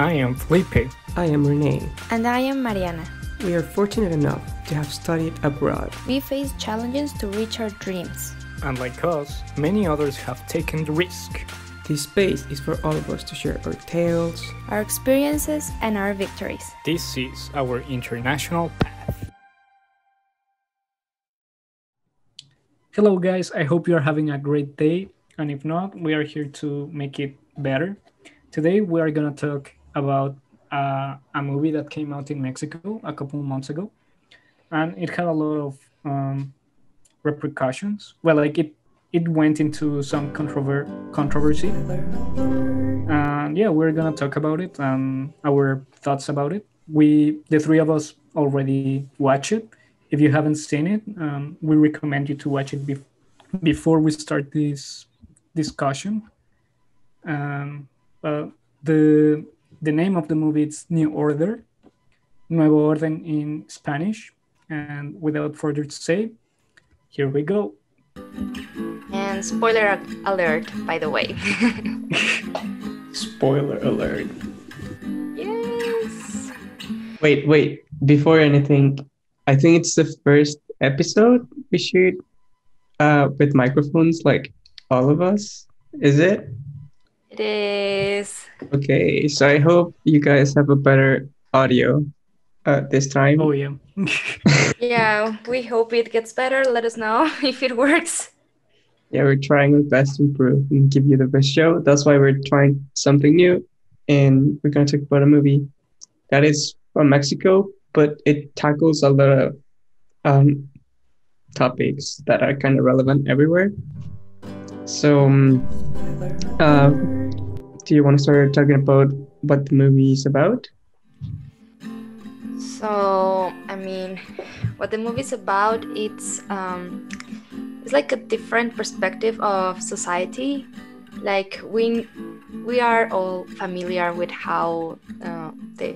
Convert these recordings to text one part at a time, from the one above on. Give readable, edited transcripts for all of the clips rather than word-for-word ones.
I am Felipe. I am Renee. And I am Mariana. We are fortunate enough to have studied abroad. We face challenges to reach our dreams. And like us, many others have taken the risk. This space is for all of us to share our tales, our experiences, and our victories. This is our international path. Hello guys, I hope you are having a great day. And if not, we are here to make it better. Today we are going to talk about a movie that came out in Mexico a couple of months ago. And it had a lot of repercussions. Well, like it went into some controversy. And yeah, we're going to talk about it and our thoughts about it. The three of us already watched it. If you haven't seen it, we recommend you to watch it before we start this discussion. The name of the movie is New Order, Nuevo Orden in Spanish. And without further to say, here we go. And spoiler alert, by the way. Spoiler alert. Yes. Wait. Before anything, I think it's the first episode we shoot with microphones, like all of us. Is it? It is. Okay, so I hope you guys have a better audio this time. Oh, yeah. Yeah, we hope it gets better. Let us know if it works. Yeah, we're trying our best to improve and give you the best show. That's why we're trying something new. And we're going to talk about a movie that is from Mexico, but it tackles a lot of topics that are kind of relevant everywhere. So, do you want to start talking about what the movie is about? So, what the movie is about, it's like a different perspective of society. Like we are all familiar with how the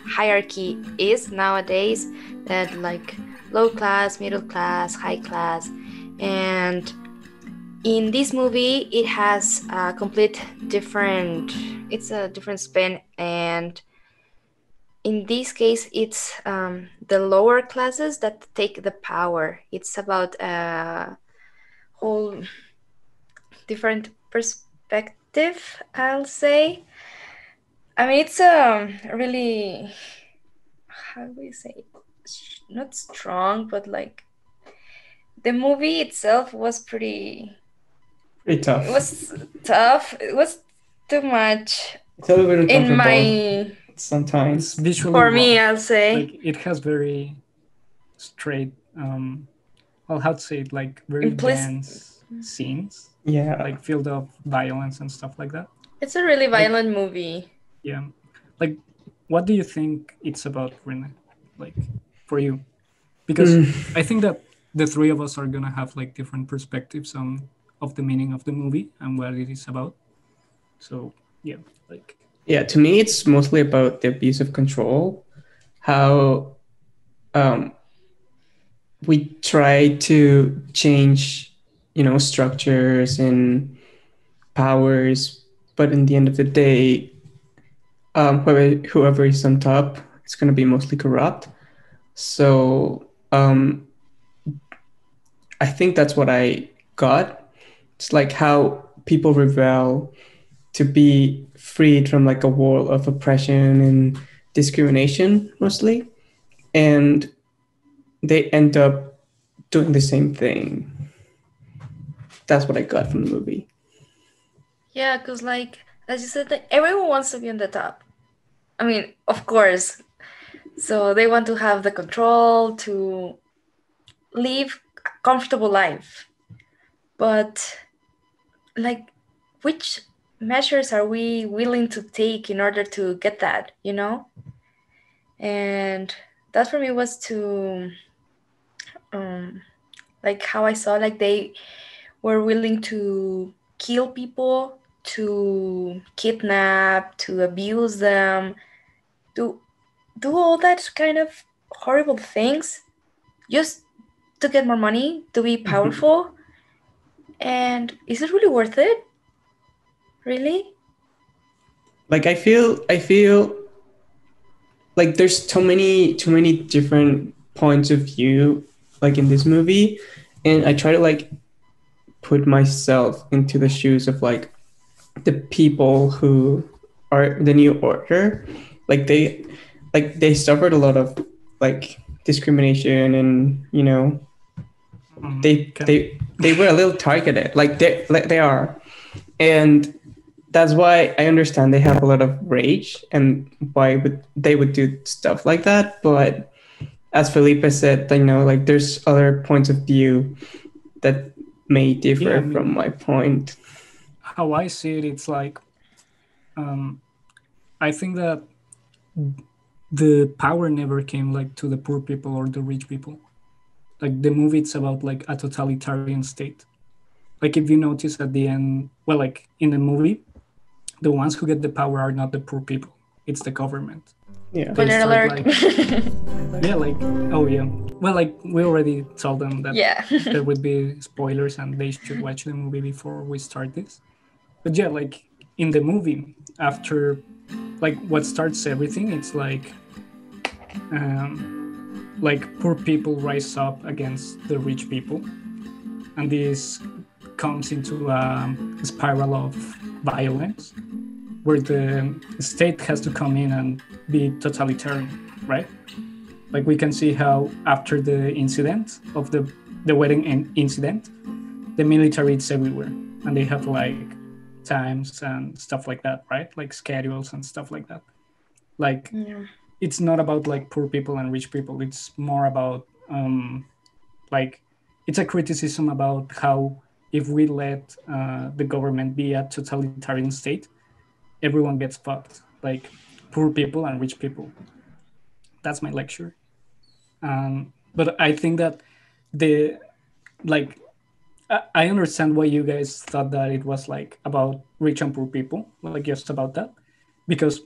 hierarchy is nowadays, that like low class, middle class, high class. And in this movie, it has a different spin. And in this case, it's the lower classes that take the power. It's about a whole different perspective, I'll say. It's really, how do we say, not strong, but like the movie itself was pretty tough. It was tough. It was too much. It's a little bit uncomfortable in my sometimes. Visually for me, wrong. I'll say. Like it has very straight, how to say it, like very dense scenes. Yeah. Like filled of violence and stuff like that. It's a really violent movie. Yeah. Like, what do you think it's about, Rene? Like, for you? Because I think that the three of us are gonna have like different perspectives of the meaning of the movie and what it is about. So yeah, like. Yeah, to me, it's mostly about the abuse of control. How we try to change, structures and powers, but in the end of the day, whoever is on top, it's going to be mostly corrupt. So I think that's what I got. It's like how people rebel to be freed from like a wall of oppression and discrimination mostly. And they end up doing the same thing. That's what I got from the movie. Yeah, because like, as you said, like, everyone wants to be on the top. Of course. So they want to have the control to live a comfortable life. But like, which measures are we willing to take in order to get that, And that for me was to like how I saw like they were willing to kill people, to kidnap, to abuse them, to do all that kind of horrible things just to get more money, to be powerful. And is it really worth it? Really? Like I feel like there's too many different points of view like in this movie, and I try to like put myself into the shoes of like the people who are the new order. Like they suffered a lot of like discrimination, and they Okay. they they were a little targeted, like they are. And that's why I understand they have a lot of rage and why they would do stuff like that. But as Felipe said, like there's other points of view that may Yeah, I differ from mean, my point. how I see it, it's like um, I think that the power never came like to the poor people or the rich people. Like the movie, it's about like a totalitarian state. Like if you notice at the end, well, like in the movie, the ones who get the power are not the poor people; it's the government. Yeah. They Spoiler start alert. like, yeah, like, oh yeah, well, like we already told them that Yeah. there would be spoilers and they should watch the movie before we start this. But yeah, like in the movie, after like what starts everything, it's like poor people rise up against the rich people, and this comes into a spiral of violence where the state has to come in and be totalitarian, right? Like we can see how after the incident of the wedding incident, the military is everywhere, and they have like times and stuff like that, right? Like schedules and stuff like that. Like Yeah. it's not about like poor people and rich people. It's more about like it's a criticism about how if we let the government be a totalitarian state, everyone gets fucked. Like poor people and rich people. That's my lecture. But I think that the like I understand why you guys thought that it was like about rich and poor people, like just about that, because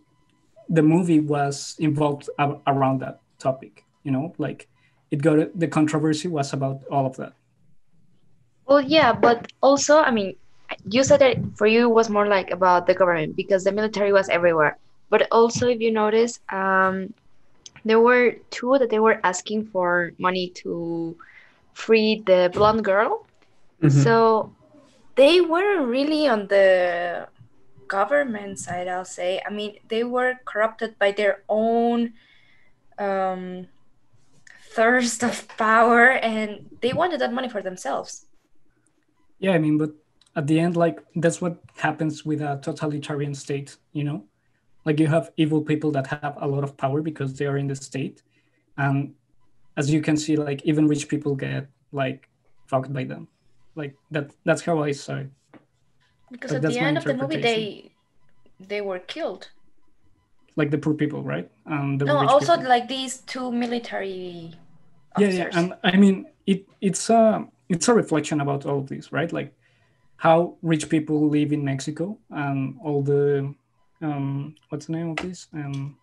the movie was involved around that topic. Like the controversy was about all of that. Well, yeah, but also, I mean, you said that for you it was more like about the government because the military was everywhere. But also, if you notice, there were two that they were asking for money to free the blonde girl. Hmm. So they were really on the government side, I'll say. I mean, they were corrupted by their own um, thirst of power, and they wanted that money for themselves. Yeah, I mean, but at the end, like that's what happens with a totalitarian state. Like you have evil people that have a lot of power because they are in the state, and as you can see, like even rich people get like fucked by them. Like that's how I saw it. Because Like at the that's my end of the movie, interpretation. they were killed. Like the poor people, right? And the No, rich also people. like these two military Yeah, officers. and I mean it's a reflection about all of this, right? Like how rich people live in Mexico and all the what's the name of this? New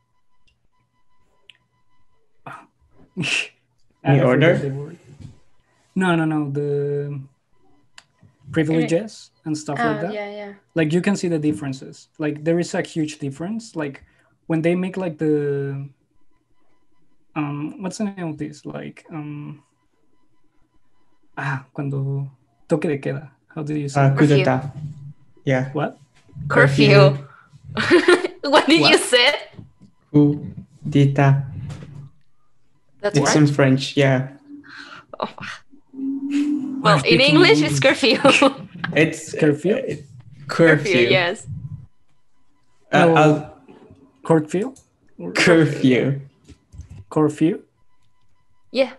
I forgot the order. word. No, the privileges and stuff like Oh that. yeah, yeah. Like you can see the differences. Like there is a huge difference. Like when they make like the what's the name of this? Like cuando toque de queda. How do you say that? Coup Curfew. d'etat. Yeah. What? Curfew. Curfew. What did you What? say? Coup d'etat. That's It's what? in French. Yeah. Oh. We're Well, in speaking in English, it's English. curfew. It's Curfew? Curfew, curfew. yes. Well, I'll Courtfield or Curfew, yeah. curfew. curfew. Yeah.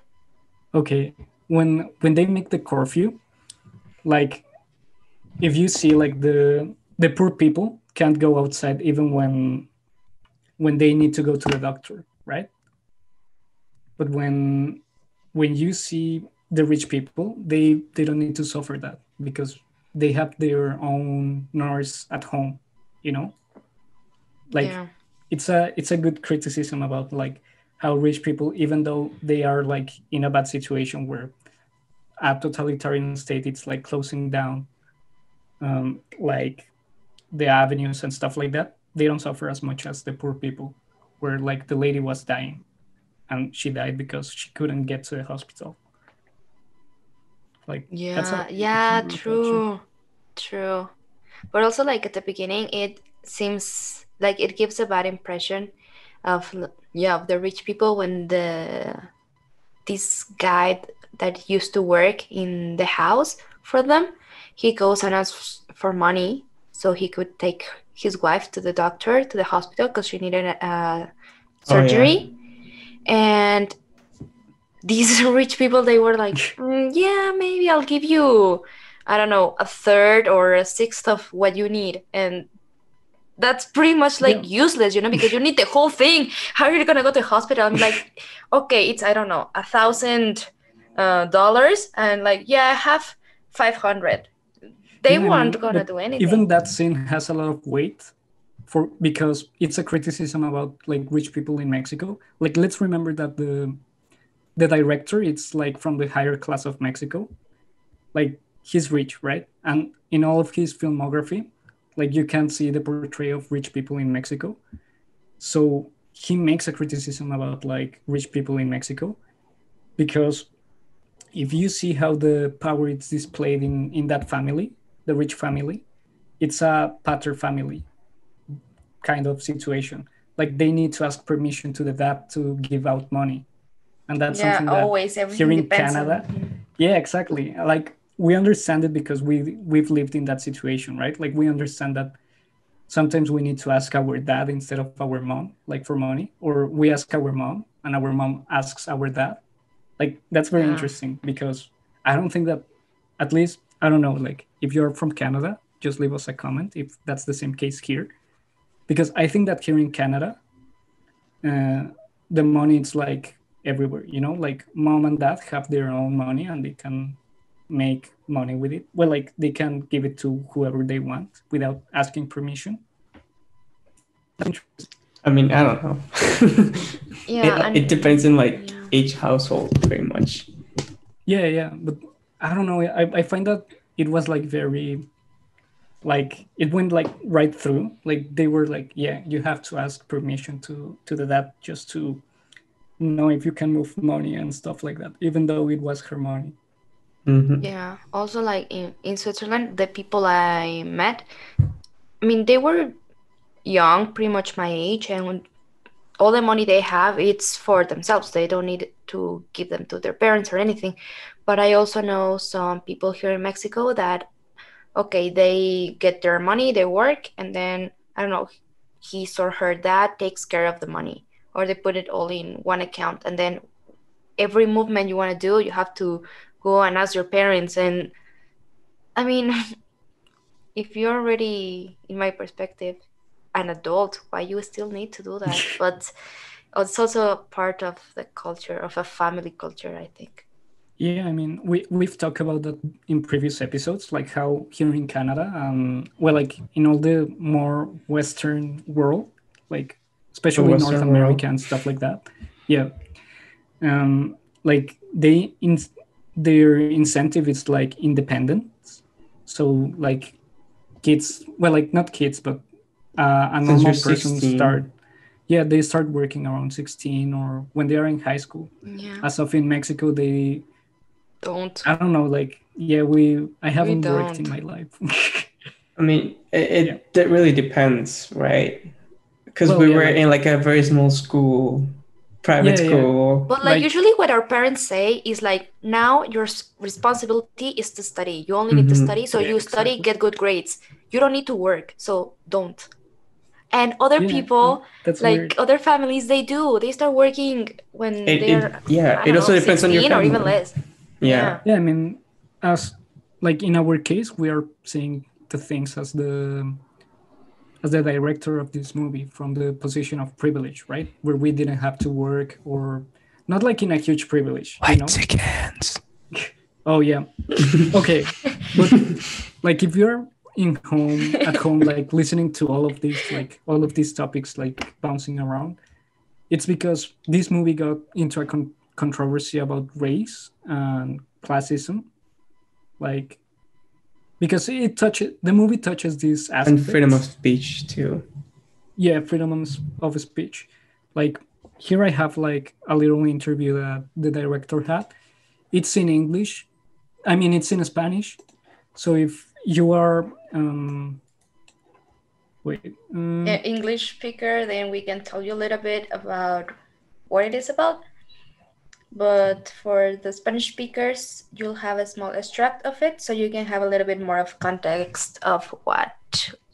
Okay, when they make the curfew, like if you see like the poor people can't go outside even when they need to go to the doctor, right? But when you see the rich people, they don't need to suffer that because they have their own nurse at home, you know. Like Yeah. it's a good criticism about like how rich people, even though they are like in a bad situation where a totalitarian state it's like closing down like the avenues and stuff like that, they don't suffer as much as the poor people, where like the lady was dying and she died because she couldn't get to the hospital. Like that's Yeah, a yeah, reflection. true. But also, like at the beginning, it seems like it gives a bad impression of of the rich people when this guy that used to work in the house for them, he goes and asks for money so he could take his wife to the doctor, to the hospital, because she needed a Oh yeah. surgery. And these rich people, they were like, yeah, maybe I'll give you, I don't know, a third or a sixth of what you need. And that's pretty much Yeah, like useless, because you need the whole thing. How are you gonna go to the hospital? I'm like, okay, it's, I don't know, $1,000, and like, yeah, I have 500. They yeah. I weren't mean, gonna but do even anything. that scene has a lot of weight for because it's a criticism about like rich people in Mexico. Like let's remember that the director it's like from the higher class of Mexico. Like he's rich, right? And in all of his filmography, like you can see the portrayal of rich people in Mexico. So he makes a criticism about like rich people in Mexico because if you see how the power is displayed in that family, the rich family, it's a pater family kind of situation. Like they need to ask permission to the dad to give out money, and that's Yeah, something that always here everything in depends Canada, on. yeah, exactly. Like we understand it because we've lived in that situation, right? Like we understand that sometimes we need to ask our dad instead of our mom, like for money, or we ask our mom and our mom asks our dad. Like that's very Yeah. interesting because I don't think that, at least I don't know, like if you're from Canada, just leave us a comment if that's the same case here, because I think that here in Canada, uh, the money it's like everywhere. Like mom and dad have their own money and they can make money with it. Well, like they can give it to whoever they want without asking permission. I mean, I don't know. Yeah, it and depends on like yeah. each household, pretty much. Yeah, but I don't know. I find that it was like very, like it went like right through. Like they were like, yeah, you have to ask permission to the dad just to know if you can move money and stuff like that, even though it was her money. Mm-hmm. Yeah. Also, like in Switzerland, the people I met, I mean, they were young, pretty much my age, and when all the money they have, it's for themselves. They don't need to give them to their parents or anything. But I also know some people here in Mexico that, okay, they get their money, they work, and then, I don't know, his or her dad takes care of the money, or they put it all in one account, and then every movement you want to do, you have to go and ask your parents. And I mean, if you're already, in my perspective, an adult, why you still need to do that? But it's also a part of the culture, of a family culture, I think. Yeah, I mean, we've talked about that in previous episodes, like how here in Canada, well, like in all the more Western world, like The especially North Western world. America and stuff like that. Yeah, like their incentive is like independence. So like kids, well, like not kids, but a Since you're normal person 16. yeah, they start working around 16 or when they are in high school. Yeah. As of in Mexico, they, Don't. I don't know, like, yeah, I We haven't worked in don't. my life. I mean, Yeah. it really depends, right? Because Well, we yeah, were like, in like a very small school, private yeah. school. But like Like, usually what our parents say is like, now your responsibility is to study. You only need to Mm-hmm. study, so yeah, you study, exactly. get good grades. You don't need to work, so don't. And other Yeah, and people, that's like weird. other families, they do. They start working when It they're, yeah. I It don't also know, depends on your 16 or even family. less. Yeah. Yeah. Yeah, I mean, as like in our case, we are seeing the things as the director of this movie from the position of privilege, right? Where we didn't have to work or not like in a huge privilege, you White know? chickens. Oh yeah. Okay. But like if you're at home, like listening to all of these topics like bouncing around, it's because this movie got into a controversy about race and classism, like because the movie touches these And freedom of aspects. speech too. yeah, freedom of speech. Like here I have like a little interview that the director had. It's in English. I mean, it's in Spanish. So if you are wait, English speaker, then we can tell you a little bit about what it is about. But for the Spanish speakers, you'll have a small extract of it so you can have a little bit more of context of what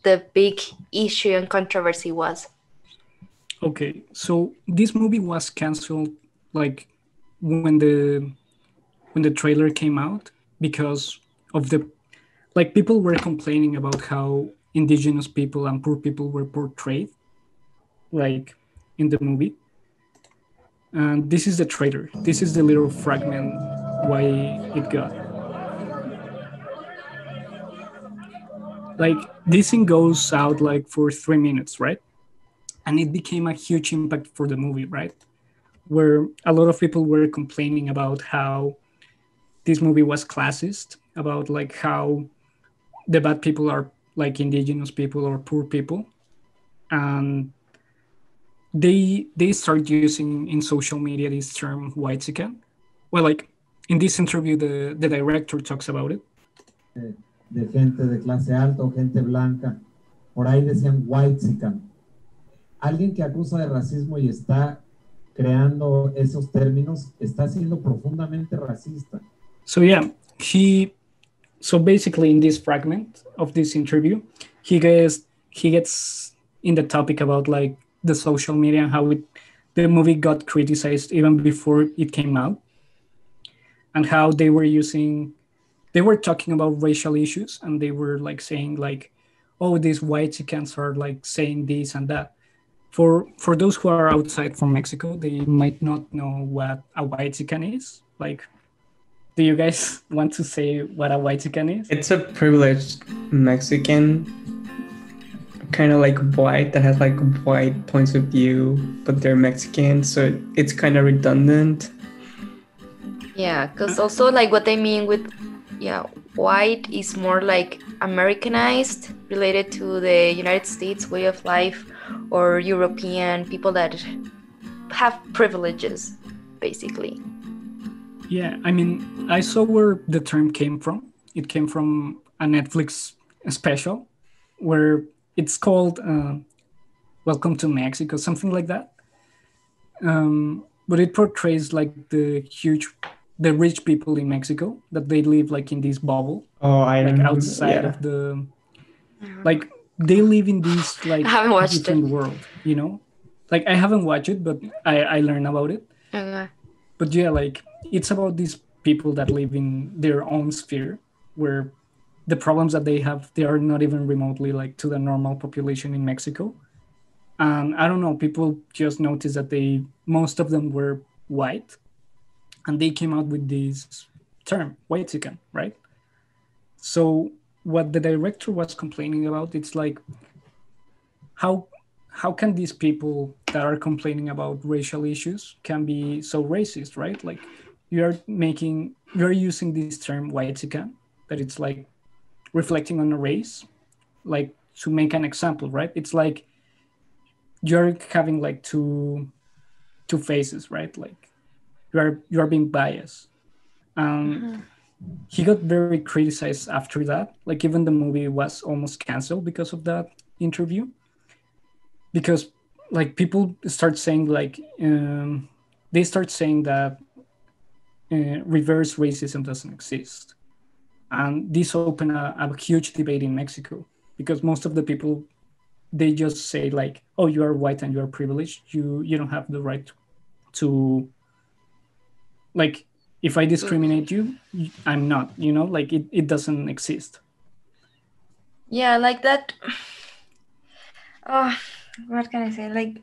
the big issue and controversy was. okay, so this movie was canceled like when the trailer came out because of the like people were complaining about how indigenous people and poor people were portrayed like in the movie. And this is the trailer. This is the little fragment why it got. Like this thing goes out like for 3 minutes, right? And it became a huge impact for the movie, right? Where a lot of people were complaining about how this movie was classist, about like how the bad people are like indigenous people or poor people. And they start using in social media this term whitezican. Well, like in this interview, the director talks about it. De gente de clase alta o gente blanca, por ahí decían whitezican. Alguien que acusa de racismo y está creando esos términos está siendo profundamente racista. So yeah, so basically in this fragment of this interview, he gets in the topic about like the social media and how the movie got criticized even before it came out, and how they were talking about racial issues, and they were like saying like, oh, these white chickens are like saying this and that. For those who are outside from Mexico, they might not know what a white chicken is. Like, do you guys want to say what a white chicken is? It's a privileged Mexican, kind of like white, that has like white points of view, but they're Mexican, so it's kind of redundant. Yeah, because also like what they mean with white is more like Americanized, related to the United States way of life, or European people that have privileges, basically. Yeah, I mean, I saw where the term came from. It came from a Netflix special where it's called Welcome to Mexico, something like that. But it portrays like the rich people in Mexico, that they live like in this bubble. Oh, I like remember, outside of the, like they live in this like I haven't watched different it. world, you know? Like I haven't watched it, but I learned about it. Okay. But yeah, like it's about these people that live in their own sphere, where the problems that they have, they are not even remotely like to the normal population in Mexico. And I don't know, people just noticed that most of them were white, and they came out with this term, whitezican, right? So what the director was complaining about, it's like, how can these people that are complaining about racial issues can be so racist, right? Like you're using this term whitezican, that it's like reflecting on a race, like to make an example, right? It's like you're having like two faces, right? Like you are being biased. He got very criticized after that. Like even the movie was almost canceled because of that interview. Because like people start saying like they start saying that reverse racism doesn't exist, and this opened a huge debate in Mexico, because most of the people, they just say like, oh, you are white and you are privileged, you don't have the right to, like, if I discriminate you, I'm not, like it doesn't exist. Yeah, like that. Oh, what can I say? Like,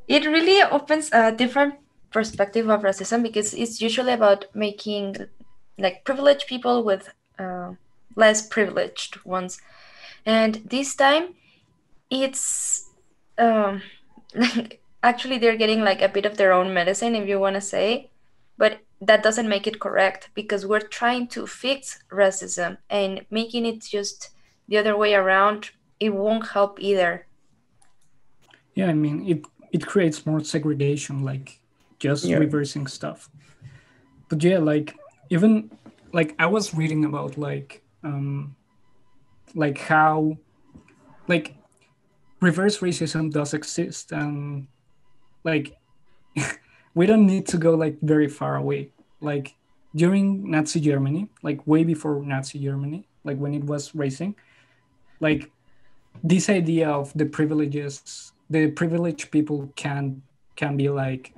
it really opens a different perspective of racism, because it's usually about making like privileged people with less privileged ones, and this time it's like actually they're getting like a bit of their own medicine, if you want to say, but that doesn't make it correct, because we're trying to fix racism, and making it just the other way around, it won't help either. Yeah, I mean, it creates more segregation, like just Yeah. reversing stuff. But yeah, like even like I was reading about like how like reverse racism does exist, and like we don't need to go like very far away. Like during Nazi Germany, like way before Nazi Germany, like when it was racing, like this idea of the privileged people can be like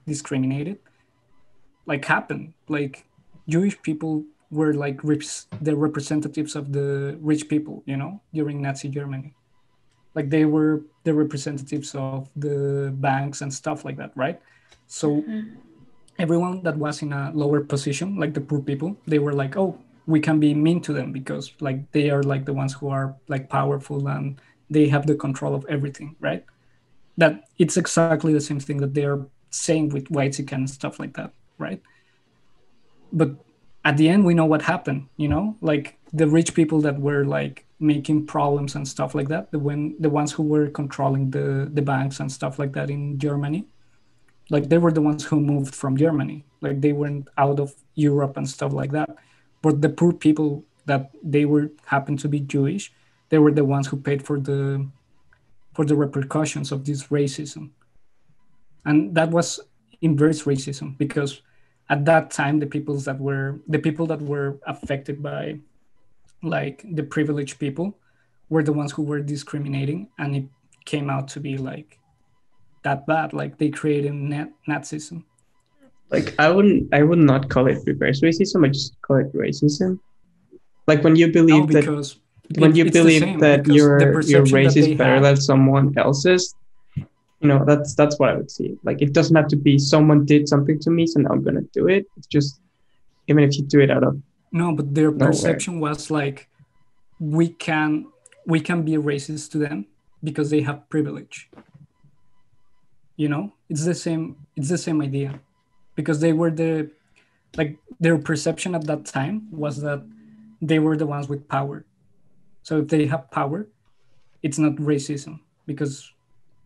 discriminated, like happened. Like Jewish people were like the representatives of the rich people, you know, during Nazi Germany. Like they were the representatives of the banks and stuff like that, right? So everyone that was in a lower position, like the poor people, they were like, oh, we can be mean to them because like they are like the ones who are like powerful and they have the control of everything, right? That it's exactly the same thing that they are saying with whitezican and stuff like that, right? But at the end we know what happened, you know, like the rich people that were like making problems and stuff like that, the ones who were controlling the banks and stuff like that in Germany, like they were the ones who moved from Germany, like they went out of Europe and stuff like that. But the poor people that they were happened to be Jewish, they were the ones who paid for the repercussions of this racism. And that was inverse racism because at that time the people that were affected by like the privileged people were the ones who were discriminating, and it came out to be like that bad, like they created Nazism. Like I would not call it reverse racism. I just call it racism. Like when you No, believe that because it's the believe same that because the your perception race that is they better had. than someone else's, that's what I would see. Like it doesn't have to be someone did something to me, so now I'm gonna do it. It's just even if you do it out of No, but their nowhere. perception was like we can we can be racist to them because they have privilege. You know, it's the same idea because they were the like their perception at that time was that they were the ones with power. So if they have power, it's not racism because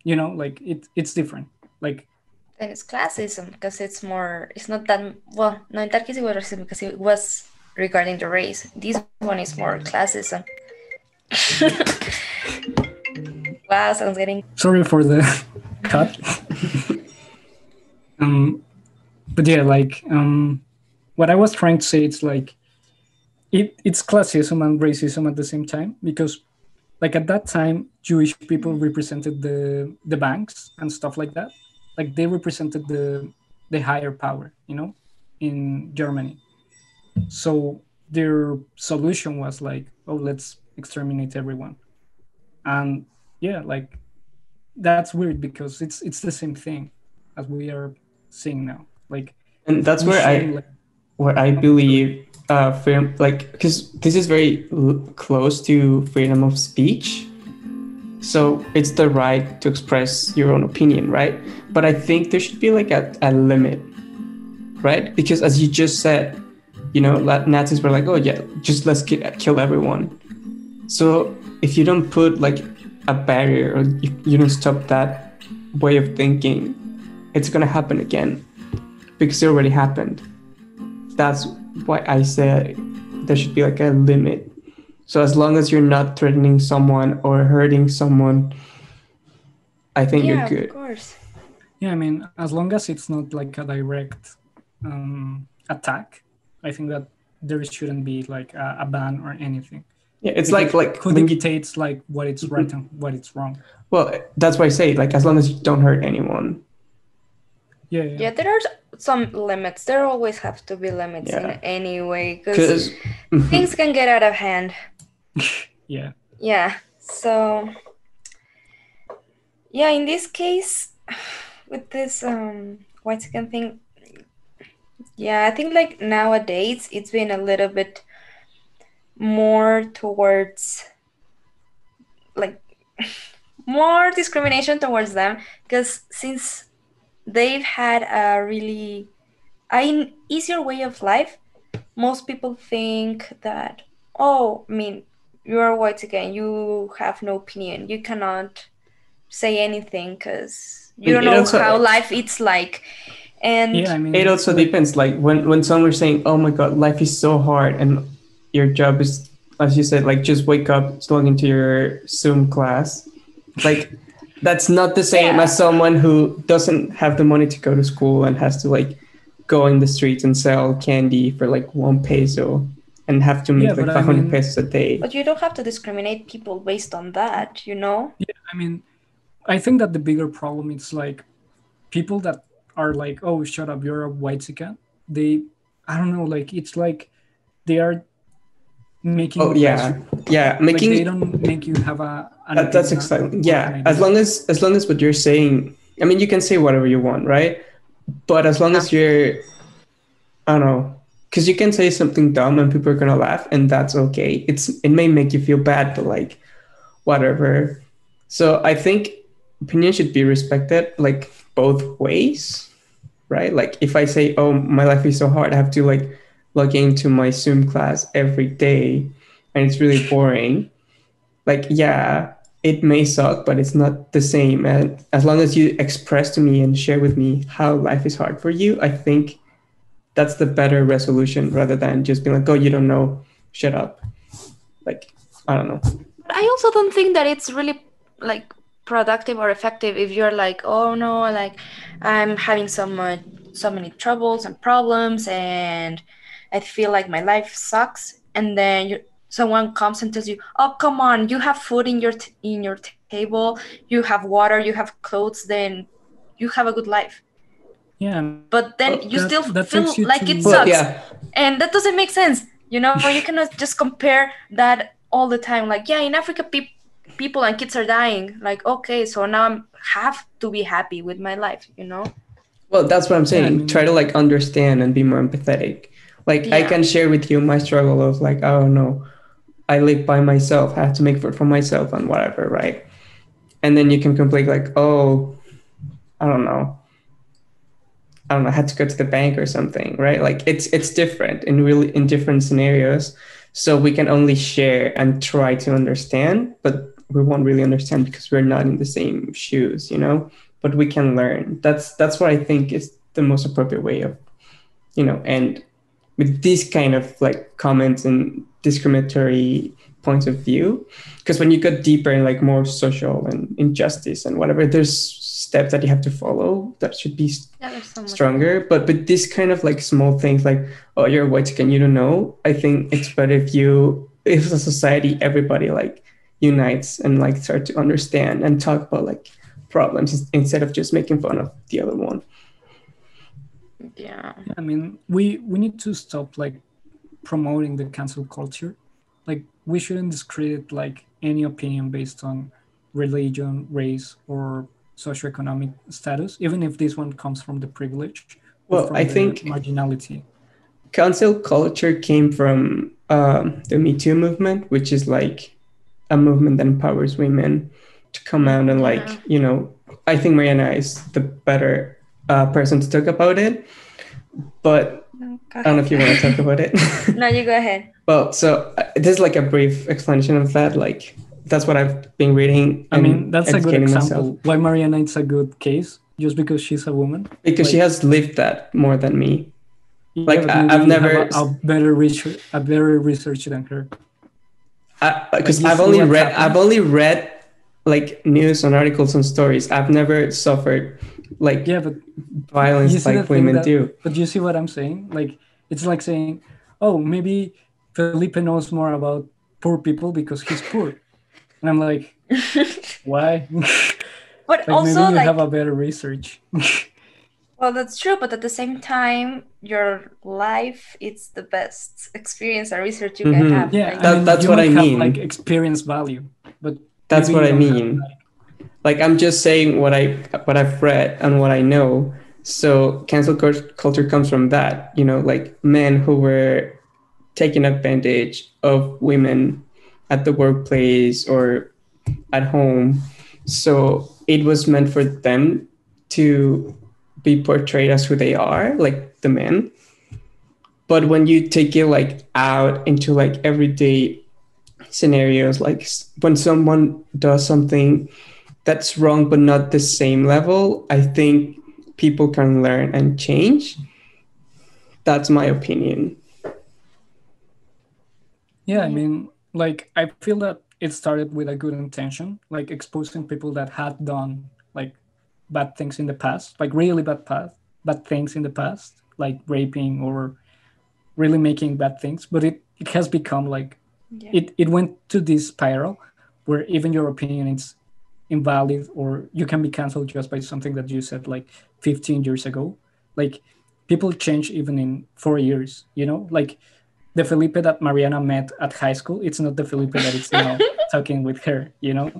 you know, like it's different. Like Then it's classism because it's not that, well, no, in that case it was racism because it was regarding the race. This one is more classism. Wow, sounds getting. sorry for the cut. But yeah, like what I was trying to say, it's like it's classism and racism at the same time because like at that time Jewish people represented the banks and stuff like that. Like they represented the higher power, you know, in Germany. So their solution was like, oh, let's exterminate everyone. And yeah, like that's weird because it's the same thing as we are seeing now. Like And that's we shame like where I oh, sorry. believe freedom, like because this is very close to freedom of speech. So it's the right to express your own opinion, right? But I think there should be like a limit, right? Because as you just said, Nazis were like, oh yeah, just let's kill everyone. So if you don't put like a barrier or you don't stop that way of thinking, it's gonna happen again because it already happened. That's why I said there should be like a limit. So as long as you're not threatening someone or hurting someone, I think you're Yeah, of good. course. Yeah, I mean, as long as it's not like a direct attack, I think that there shouldn't be like a ban or anything. Yeah, it's Because like who when you, dictates like what it's right and what it's wrong? well, that's why I say like as long as you don't hurt anyone. Yeah, there are some limits. There always have to be limits in Yeah, any way because because things can get out of hand. Yeah. Yeah. So yeah, in this case, with this white skin thing, yeah, I think like nowadays it's been a little bit more towards like more discrimination towards them because since they've had a really an easier way of life, most people think that, oh, I mean, you're white again, you have no opinion, you cannot say anything because you And don't it know also how life it's like. And Yeah, I mean, it also depends. Like when someone's saying, "Oh my God, life is so hard," and your job is, as you said, like just wake up, log into your Zoom class. Like that's not the same Yeah. as someone who doesn't have the money to go to school and has to like go in the streets and sell candy for like 1 peso and have to yeah, make but like I 500 mean, pesos a day. But you don't have to discriminate people based on that, you know? yeah, I mean, I think that the bigger problem is like people that are like, "Oh, shut up, you're a white chicken." They, I don't know, like it's like they are making Oh you less yeah, human. yeah, Like they making don't make you have an that's opinion exciting. or an Yeah, idea. as long as what you're saying, I mean, you can say whatever you want, right? But as long Yeah. as you're, I don't know, because you can say something dumb and people are gonna laugh, and that's okay. It may make you feel bad, but like whatever. So I think opinion should be respected, like both ways, right? Like if I say, "Oh, my life is so hard," I have to like log into my Zoom class every day, and it's really boring. Like, yeah, it may suck, but it's not the same. And as long as you express to me and share with me how life is hard for you, I think that's the better resolution rather than just being like, "Oh, you don't know, shut up." Like, I don't know. But I also don't think that it's really like productive or effective if you're like, oh no, like I'm having so many troubles and problems and I feel like my life sucks and then someone comes and tells you, "Oh, come on, you have food in your table, you have water, you have clothes, then you have a good life." Yeah, I mean, But then Well, you that still that takes feel you like it to well, sucks. yeah, And that doesn't make sense. You know, you cannot just compare that all the time. Like, yeah, in Africa, people and kids are dying. Like, okay, so now I have to be happy with my life, you know? well, that's what I'm yeah, I saying. Try mean, to like understand and be more empathetic. Like, I Yeah. can share with you my struggle of like, oh no, I live by myself, I have to make food for myself and whatever, right? And then you can complain like, oh, I don't know, I had to go to the bank or something, right? Like it's different in really in different scenarios. So we can only share and try to understand, but we won't really understand because we're not in the same shoes, you know? But we can learn. That's what I think is the most appropriate way of, and with these kind of like comments and discriminatory points of view, because when you go deeper in like more social and injustice and whatever, there's steps that you have to follow that should be Yeah, there's so much more. stronger. But this kind of like small things like, "Oh, you're white skin, you don't know," I think it's better if a society, everybody like unites and like start to understand and talk about like problems instead of just making fun of the other one. Yeah. yeah, I mean, we need to stop like promoting the cancel culture. Like we shouldn't discredit like any opinion based on religion, race, or socioeconomic status, even if this one comes from the privilege or Well, from I the think marginality. cancel culture came from the Me Too movement, which is like a movement that empowers women to come out and Yeah. like, I think Mariana is the better person to talk about it. But No, go I don't know if you want to talk ahead. about it. No, you go ahead. Well, so this is like a brief explanation of that. Like that's what I've been reading I mean, and that's a good educating myself example. Why Mariana is a good case just because she's a woman. because she Like, has lived that more than me. yeah, Like but maybe I've you have never, a better research than her. Like because you see what I've happened. only read like news and articles and stories. I've never suffered Yeah, like but you violence see the like thing women that, do. but you see what I'm saying? Like it's like saying, oh, maybe Felipe knows more about poor people because he's poor, and I'm like, why? But Like maybe also, you have like, a better research. well, that's true, but at the same time, your life it's the best experience and research you can have. Yeah, Like, I mean, That's you what I might have like mean. experience value, but That's maybe what you I don't have mean. like. Like I'm just saying what I've read and what I know. So culture comes from that, like men who were taking advantage of women at the workplace or at home. So it was meant for them to be portrayed as who they are, like the men. But when you take it like out into like everyday scenarios, like when someone does something that's wrong, but not the same level. I think people can learn and change. That's my opinion. Yeah, I mean, like I feel that it started with a good intention, like exposing people that had done like bad things in the past, like really bad things in the past, like raping or really making bad things. But it has become like it went to this spiral where even your opinion is invalid or you can be canceled just by something that you said like 15 years ago. Like people change even in 4 years, you know, like the Felipe that Mariana met at high school, it's not the Felipe that it's now talking with her, you know,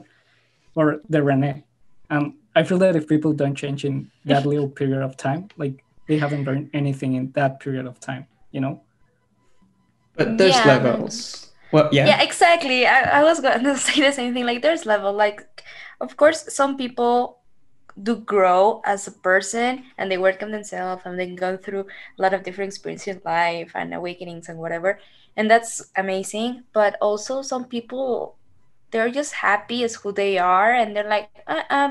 or the Rene. And I feel that if people don't change in that little period of time, like they haven't learned anything in that period of time, you know? But there's Yeah, levels. Well, yeah, yeah. exactly. I was going to say the same thing. Like, there's level. Like, of course, some people do grow as a person and they work on themselves and they go through a lot of different experiences in life and awakenings and whatever. And that's amazing. But also, some people, they're just happy as who they are and they're like,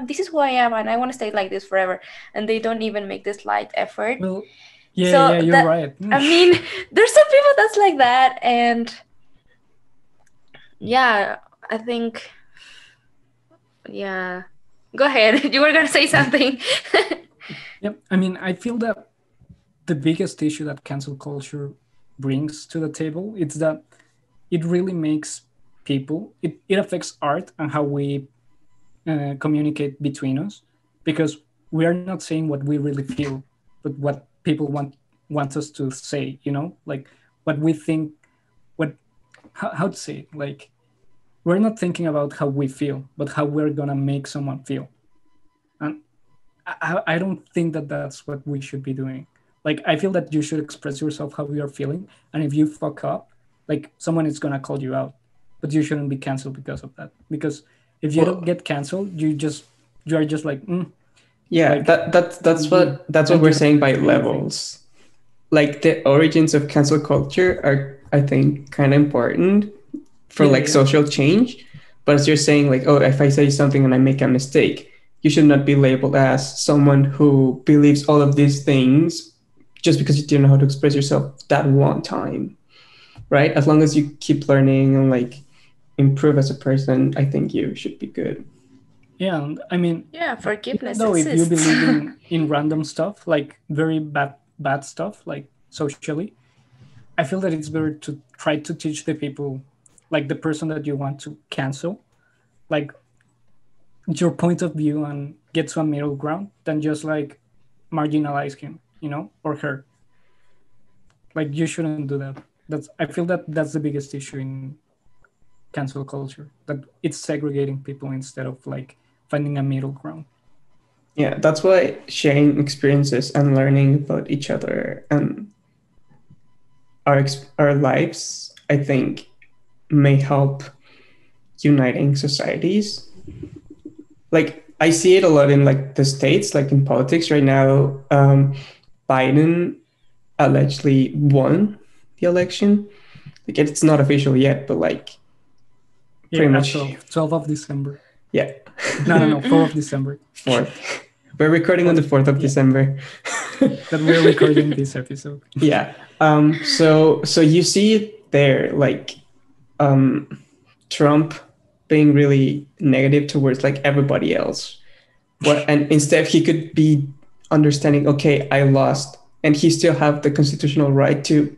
this is who I am and I want to stay like this forever. And they don't even make the slight effort. Well, yeah, So, yeah, you're that, right. I mean, there's some people that's like that. And yeah, I think, yeah. Go ahead. You were going to say something. Yep. I mean, I feel that the biggest issue that cancel culture brings to the table is that it really makes people, it affects art and how we communicate between us because we are not saying what we really feel, but what people want us to say, you know, like what we think, what how to say it, like we're not thinking about how we feel, but how we're gonna make someone feel. And I don't think that that's what we should be doing. Like I feel that you should express yourself how you are feeling, and if you fuck up, like someone is gonna call you out, but you shouldn't be canceled because of that. Because if you don't Well, get canceled, you are just like yeah, like that's what and we're you don't saying by do anything. levels. Like the origins of cancel culture are, I think, kind of important for Yeah, like yeah, social change. But as you're saying, like, oh, if I say something and I make a mistake, you should not be labeled as someone who believes all of these things just because you didn't know how to express yourself that one time, right? As long as you keep learning and like improve as a person, I think you should be good. yeah. And I mean, Yeah, even forgiveness though if you exists. believe in random stuff, like very bad stuff, like socially, I feel that it's better to try to teach the people, like the person that you want to cancel, like your point of view and get to a middle ground than just like marginalize him, you know, or her. Like you shouldn't do that. That's I feel that that's the biggest issue in cancel culture. That it's segregating people instead of like finding a middle ground. Yeah, that's why sharing experiences and learning about each other and our lives, I think, may help uniting societies. Like I see it a lot in like the states, like in politics right now. Biden allegedly won the election. Like it's not official yet, but like Yeah, pretty at much, 12th of December. yeah. No, 4th of December. Fourth. We're recording on Fourth, the 4th of yeah, December. that we're recording this episode. Yeah. So you see it there, like Trump being really negative towards like everybody else. What and instead he could be understanding, okay, I lost, and he still have the constitutional right to,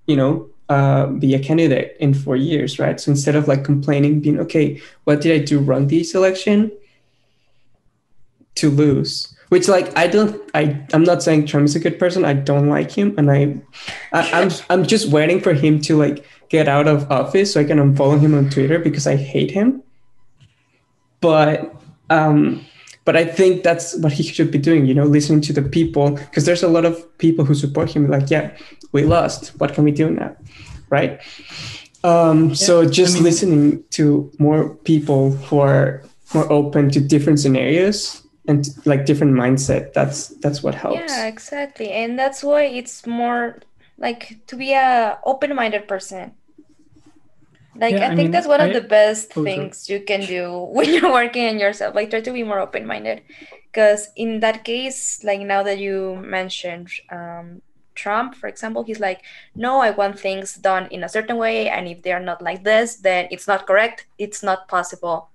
be a candidate in 4 years, right? So instead of like complaining, being okay, what did I do wrong this election to lose? Which like I'm not saying Trump is a good person. I don't like him, and I'm just waiting for him to like get out of office so I can unfollow him on Twitter because I hate him. But but I think that's what he should be doing, listening to the people, because there's a lot of people who support him. Like, yeah, we lost. What can we do now, right? Yeah, So I just mean, listening to more people who are more open to different scenarios and like different mindset. That's what Yeah, helps. exactly. And that's why it's more like to be a open-minded person. Like, Yeah, I I think mean, that's one of the best oh, sorry. things you can do when you're working on yourself. Like, try to be more open minded. Because in that case, like now that you mentioned Trump, for example, he's like, no, I want things done in a certain way. And if they are not like this, then it's not correct. It's not possible.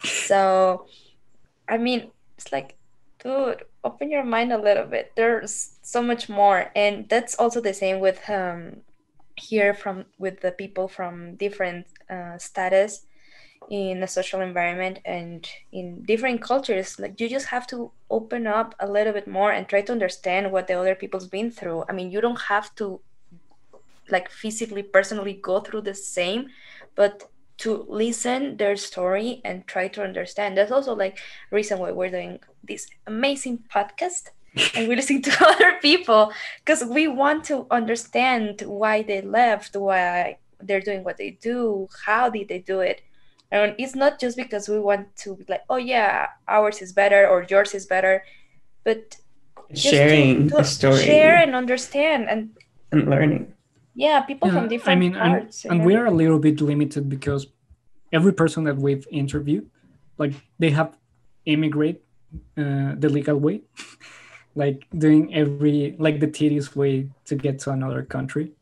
So, I mean, it's like, dude, open your mind a little bit. There's so much more. And that's also the same with here from with the people from different status in the social environment and in different cultures. Like, you just have to open up a little bit more and try to understand what the other people's been through. I mean, you don't have to like physically personally go through the same, but to listen their story and try to understand. That's also like reason why we're doing this amazing podcast and we listen to other people, because we want to understand why they left, why they're doing what they do, how did they do it. And it's not just because we want to be like, oh yeah, ours is better or yours is better, but just Sharing a to share story and understand. and learning. Yeah, people from Yeah, I different mean, parts and and we are a everything. little bit limited because every person that we've interviewed, like they have immigrate the legal way, like doing every like the tedious way to get to another country.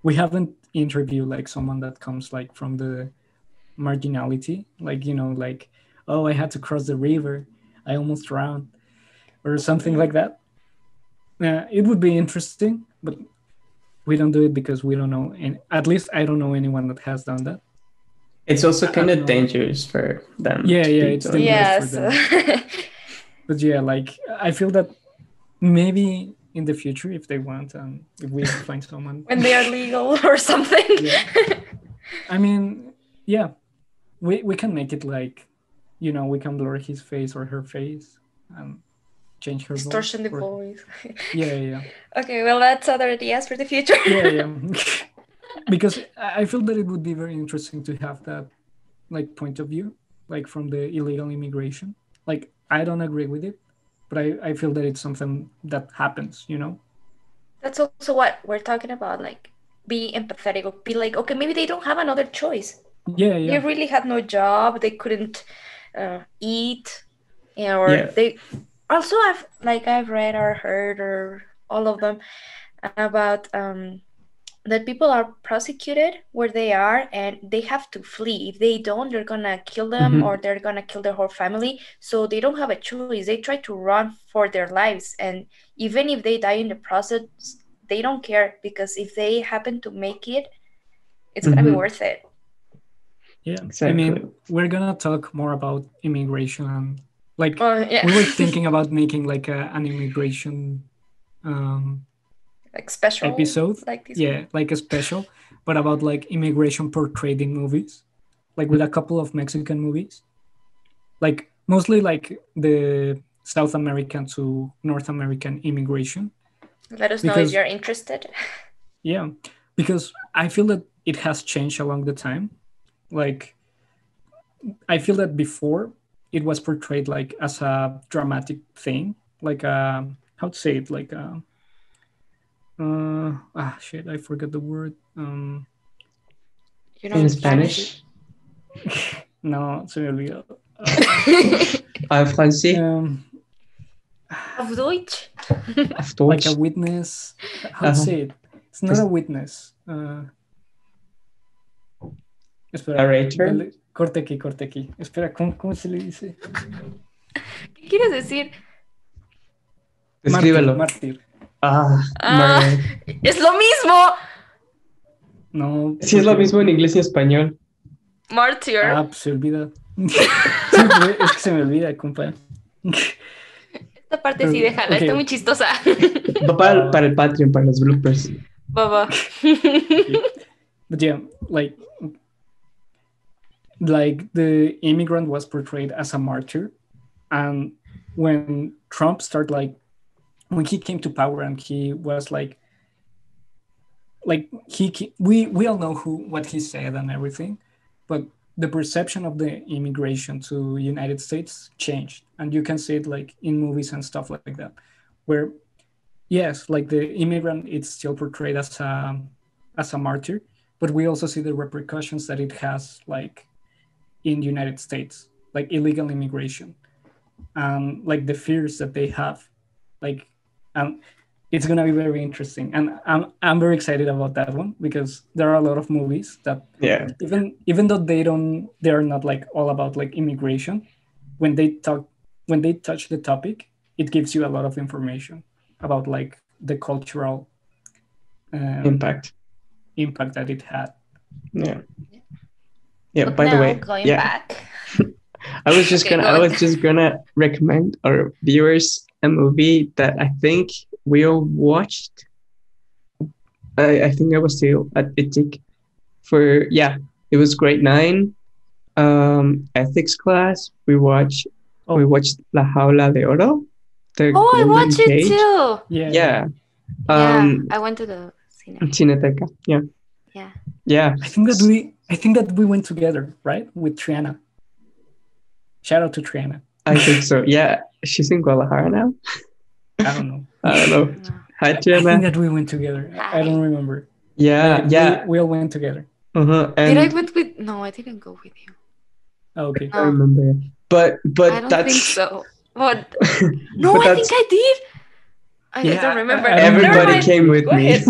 We haven't interviewed like someone that comes like from the marginality, like like, oh, I had to cross the river, I almost drowned, or something Yeah. like that. It would be interesting, but we don't do it because we don't know, and at least I don't know anyone that has done that. It's also I kind don't of know. dangerous for them Yeah, to yeah, be it's doing dangerous that. for Yes. them. But yeah, like I feel that maybe in the future, if they want, if we find someone, When they are legal or something. yeah. I mean, yeah, we can make it like, we can blur his face or her face and change her voice, Distortion the or voice. yeah, yeah, Okay, well, that's other ideas for the future. yeah, yeah. Because I feel that it would be very interesting to have that like point of view, like from the illegal immigration. Like I don't agree with it, but I feel that it's something that happens. That's also what we're talking about. Like, be empathetic. Be like, okay, maybe they don't have another choice. Yeah, They yeah, really had no job. They couldn't eat, or Yeah. they. Also, I've read or heard or all of them about that people are prosecuted where they are and they have to flee. If they don't, they're gonna kill them or they're gonna kill their whole family. So they don't have a choice. They try to run for their lives. And even if they die in the process, they don't care, because if they happen to make it, it's gonna be worth it. yeah. I Exactly. mean, we're gonna talk more about immigration, and like Yeah. we were thinking about making like an immigration um, Like special episode. like this Yeah, one. like a special, but about like immigration portrayed in movies, like with a couple of Mexican movies, like mostly like the South American to North American immigration. Let us know if Because you're interested. yeah, because I feel that it has changed along the time. Like I feel that before it was portrayed like as a dramatic thing, like how to say it, like shit, I forgot the word. You In know Spanish? Spanish, No, se me olvidó. Francis, Auf Deutsch? auf Like a Deutsch. witness. How to say it? It's not a witness. Espera, Narrator. corte aquí. Espera, ¿cómo se le dice? ¿Qué quieres decir? Mártir, Descríbelo. mártir. Ah, Murder. es lo mismo. No. Sí, es lo porque- mismo en inglés y español. Martyr. pues se olvida. Sí, pues, es que se me olvida, compa. Esta parte sí, déjala, Okay. está muy chistosa. Va para el Patreon, para los bloopers. Baba. But yeah, like the immigrant was portrayed as a martyr, and when Trump started, like when he came to power and he was like we all know what he said and everything, but the perception of the immigration to United States changed, and you can see it like in movies and stuff like that, where yes, like the immigrant is still portrayed as a martyr, but we also see the repercussions that it has, like in the United States, like illegal immigration, like the fears that they have, like, um, it's gonna be very interesting, and I'm very excited about that one because there are a lot of movies that Yeah. even though they are not like all about like immigration, when they touch the topic, it gives you a lot of information about like the cultural Impact. impact that it had. Yeah. Yeah. But By the now way, going yeah, back. I was just Okay, gonna go I on. was just gonna recommend our viewers a movie that I think we all watched. I think I was still at ETIC for, yeah, it was grade 9 ethics class. We Oh, watched La Jaula de Oro, the Oh, I Golden watched it Cage. too. yeah. Yeah. Yeah, I went to the cinema. Cineteca. Yeah. Yeah. Yeah. I think that we went together, right, with Triana. Shout out to Triana. I think so. Yeah. She's in Guadalajara now. I don't know. I don't know. Hi, I Triana. think that we went together. I don't Hi. remember. Yeah. But Yeah. we all went together. Uh-huh. Did I And went with? No, I didn't go with you. Oh, okay. I No, remember. But I don't that's think so. But no, but I think that's I did. I Yeah, don't remember. I don't Never everybody mind. came with Go me. ahead.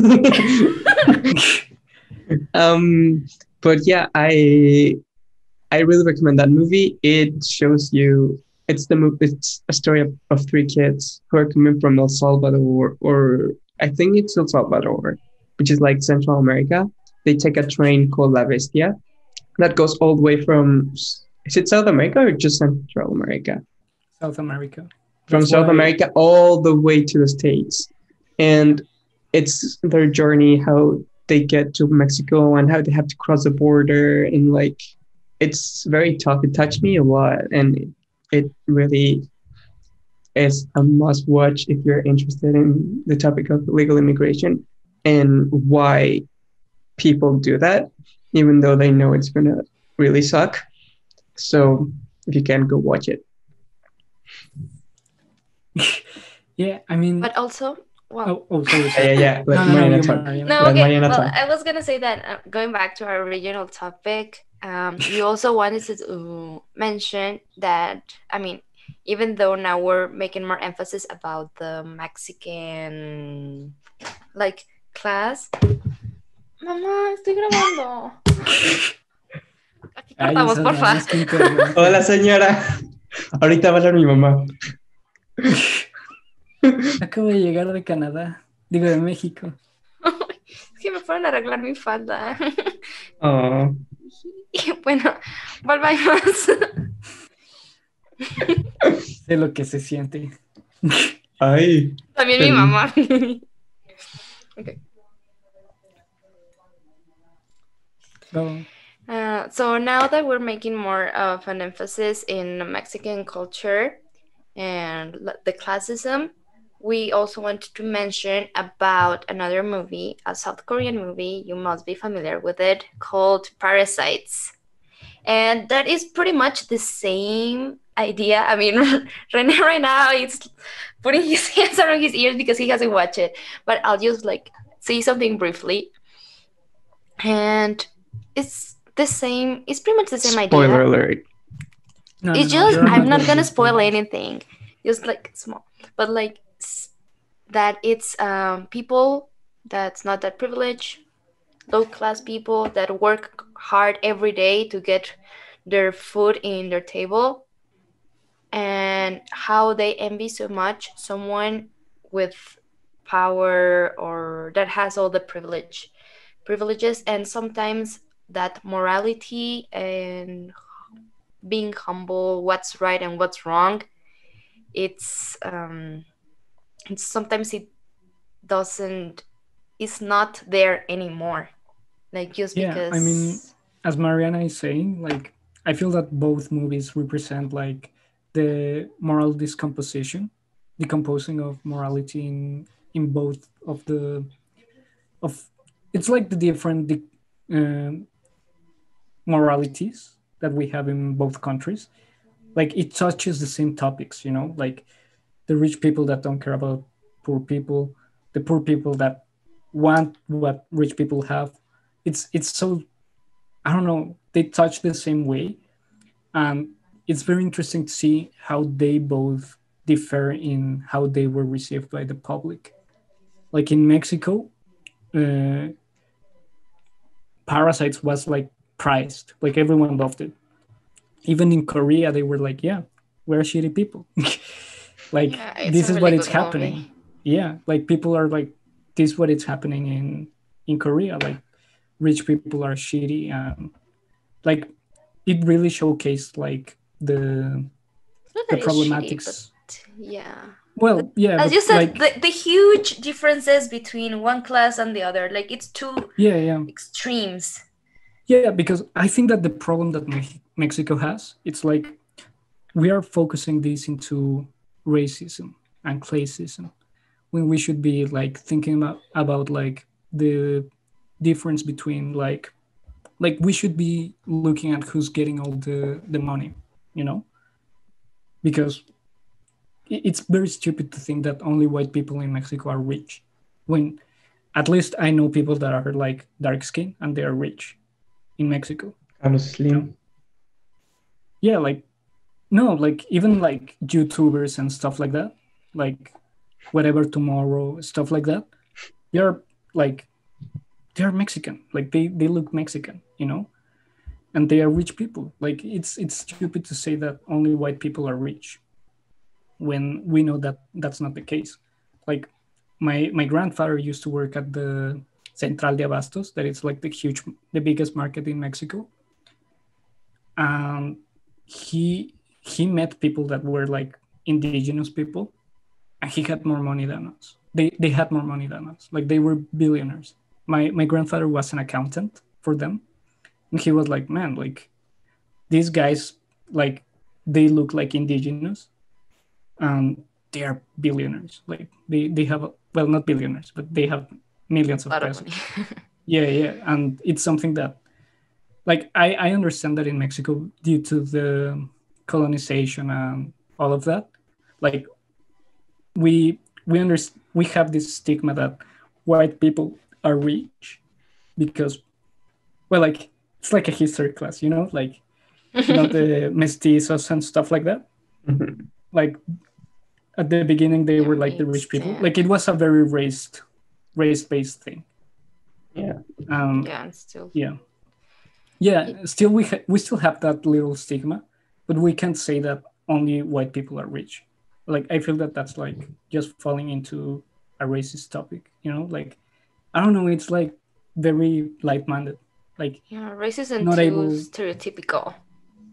But yeah, I really recommend that movie. It shows you it's a story of three kids who are coming from El Salvador, or I think it's El Salvador, which is like Central America. They take a train called La Bestia that goes all the way from, is it South America or just Central America? South America. From That's South why. America all the way to the States. And it's their journey, how they get to Mexico and how they have to cross the border. And like, it's very tough. It touched me a lot. And it really is a must watch if you're interested in the topic of legal immigration and why people do that, even though they know it's going to really suck. So if you can, go watch it. Yeah, I mean. But also, well. Sorry. Yeah. Let No, Mariana you, talk. Mariana. No, Let okay. Mariana Well, talk. I was gonna say that going back to our original topic, we also wanted to mention that, I mean, even though now we're making more emphasis about the Mexican like class. Mamá, estoy grabando. Aquí Ay, cortamos, esas porfa. mamás que interrumpen. Hola, señora. Ahorita va a hablar mi mamá. Acabo de llegar de Canadá. Digo, de México. Es que me fueron a arreglar mi falda. Oh. Y bueno, volvamos. Sé lo que se siente. Ay. También mi mamá. Okay. So now that we're making more of an emphasis in Mexican culture and the classism, we also wanted to mention about another movie, a South Korean movie. You must be familiar with it, called Parasites. And that is pretty much the same idea. I mean, Rene right now is putting his hands around his ears because he hasn't watched it. But I'll just like say something briefly. And it's the same. It's pretty much the same idea. Spoiler alert. It's just, I'm not gonna spoil anything. Just like small, but like that it's people that's not that privileged, low class people that work hard every day to get their food in their table, and how they envy so much someone with power or that has all the privileges, and sometimes that morality and being humble, what's right and what's wrong, it's sometimes it doesn't, it's not there anymore, like just because. I mean, as Mariana is saying, like, I feel that both movies represent like the moral decomposing of morality in both of the of it's like the different moralities that we have in both countries. Like, it touches the same topics, like the rich people that don't care about poor people, the poor people that want what rich people have, it's so, I don't know, they touch the same way, and it's very interesting to see how they both differ in how they were received by the public. Like in Mexico, uh, Parasites was like prized, like everyone loved it. Even in Korea, they were like, "Yeah, we're shitty people." Like Yeah, it's a this is really what it's good movie. happening. Yeah, like people are like, this is what it's happening in Korea. Like rich people are shitty, and like it really showcased like Not the that it's shitty, but problematics. yeah. But Well, yeah, as you but said, like, the huge differences between one class and the other, like it's two yeah, yeah, extremes. yeah, because I think that the problem that Mexico has, it's like we are focusing this into racism and classism when we should be like thinking about like the difference between like we should be looking at who's getting all the money, you know, because it's very stupid to think that only white people in Mexico are rich, when at least I know people that are like dark skinned and they are rich in Mexico, Carlos you know. Slim. Yeah, like no, like even like YouTubers and stuff like that, like whatever tomorrow stuff like that, they're like they're Mexican, like they look Mexican, you know, and they are rich people. Like it's stupid to say that only white people are rich when we know that that's not the case. Like my grandfather used to work at the Central de Abastos, that is like the biggest market in Mexico. And he met people that were like indigenous people, and he had more money than us. They had more money than us. Like they were billionaires. My grandfather was an accountant for them, and he was like, man, like these guys, like they look like indigenous, and they are billionaires. Like they have well, not billionaires, but they have millions A of lot of money. pesos. Yeah, yeah, and it's something that like I understand that in Mexico due to the colonization and all of that, like we have this stigma that white people are rich because, well, like it's like a history class, you know, like the mestizos and stuff like that. Mhm. Like at the beginning they Yeah, were like the rich makes people. Like it sense. was a very race based thing. Yeah. Yeah, and still. Yeah, yeah. It, Still, we still have that little stigma, but we can't say that only white people are rich. Like I feel that that's like just falling into a racist topic. You know, like I don't know. It's like very light minded. Like yeah, racism not too able. stereotypical.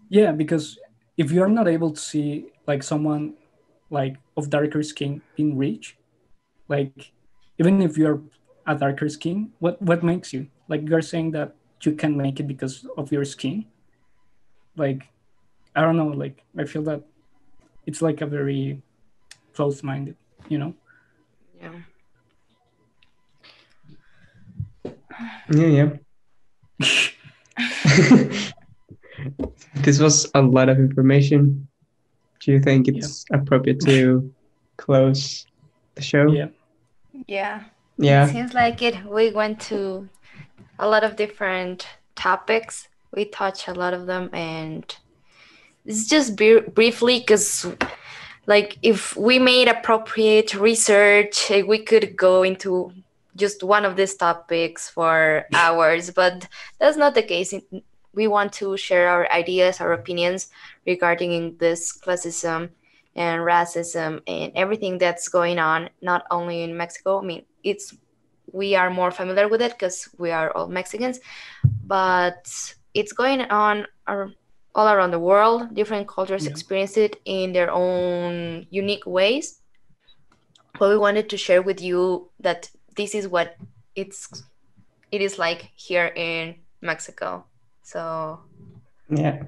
Yeah, because if you are not able to see like someone like of darker skin being rich, like even if you're a darker skin, what makes you like you're saying that you can make it because of your skin? Like I don't know, like I feel that it's like a very close-minded, you know. Yeah. Yeah, yeah. This was a lot of information. Do you think Yeah, it's appropriate to close the show? yeah, Yeah. It Yeah. seems like it. We went to a lot of different topics. We touched a lot of them, and it's just briefly because, like, if we made appropriate research, we could go into just one of these topics for hours, but that's not the case. We want to share our ideas, our opinions regarding in this classism and racism and everything that's going on, not only in Mexico. I mean, it's we are more familiar with it because we are all Mexicans, but it's going on all around the world. Different cultures yeah, experience it in their own unique ways. But we wanted to share with you that this is what it's it is like here in Mexico. So Yeah.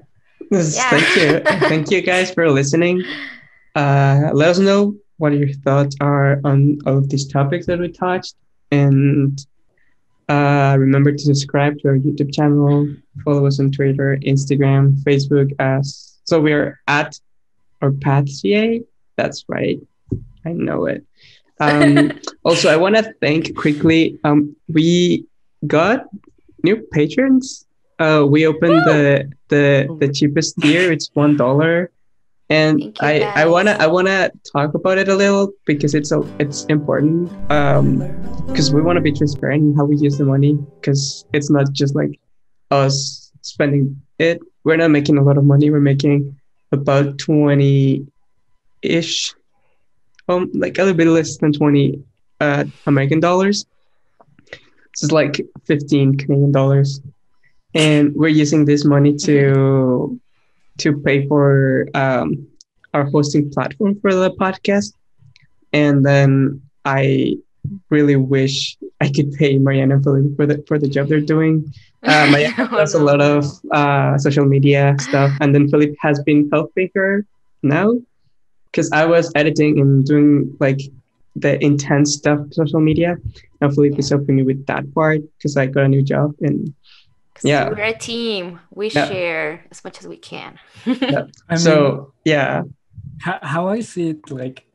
yeah. Thank you. And thank you guys for listening. Let us know what your thoughts are on all of these topics that we touched. And remember to subscribe to our YouTube channel, follow us on Twitter, Instagram, Facebook as so we are at or PathCA. That's right. I know it. Also, I want to thank quickly. We got new patrons. We opened the cheapest tier. It's $1, and Thank you, I guys. wanna talk about it a little because it's important. Because we want to be transparent in how we use the money, because it's not just like us spending it. We're not making a lot of money. We're making about 20 ish, like a little bit less than 20 American dollars. This is like 15 Canadian dollars, and we're using this money to pay for our hosting platform for the podcast. And then I really wish I could pay Mariana and Philip for the job they're doing. Mariana Oh, does a lot of no. social media stuff, and then Philip has been helping her now, because I was editing and doing like the intense stuff social media. Now Philip is Yeah. helping me with that part because I got a new job, and Because yeah, we're a team. We yeah, share as much as we can. yeah. I mean, So yeah, how I see it, like,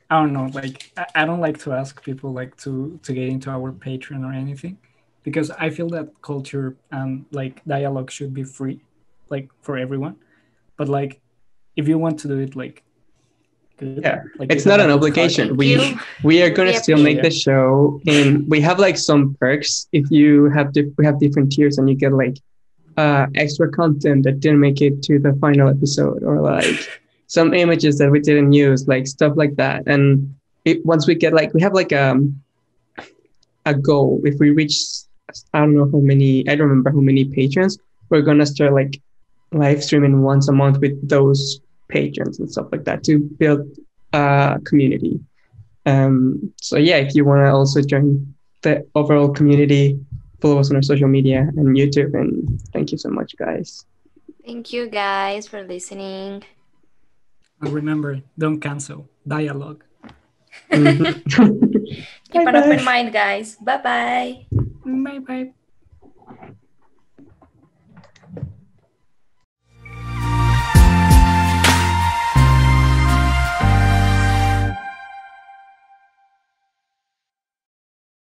I don't know, like I don't like to ask people like to get into our Patreon or anything, because I feel that culture and like dialogue should be free, like for everyone. But like, if you want to do it, like, good, yeah, like you it's have not a an good heart. obligation. Thank We you. we are gonna We still Yeah, make appreciate the yeah. show, and we have like some perks if you have we have different tiers, and you get like extra content that didn't make it to the final episode, or like some images that we didn't use, like stuff like that. And once we get like we have like a goal. If we reach, I don't know how many, I don't remember how many patrons, we're gonna start like live streaming once a month with those patrons and stuff like that to build a community. So yeah, if you want to also join the overall community, follow us on our social media and YouTube. And thank you so much, guys. Thank you guys for listening. And remember, don't cancel dialogue. Mhm. Keep Bye an bye. open mind, guys. Bye bye. Bye bye.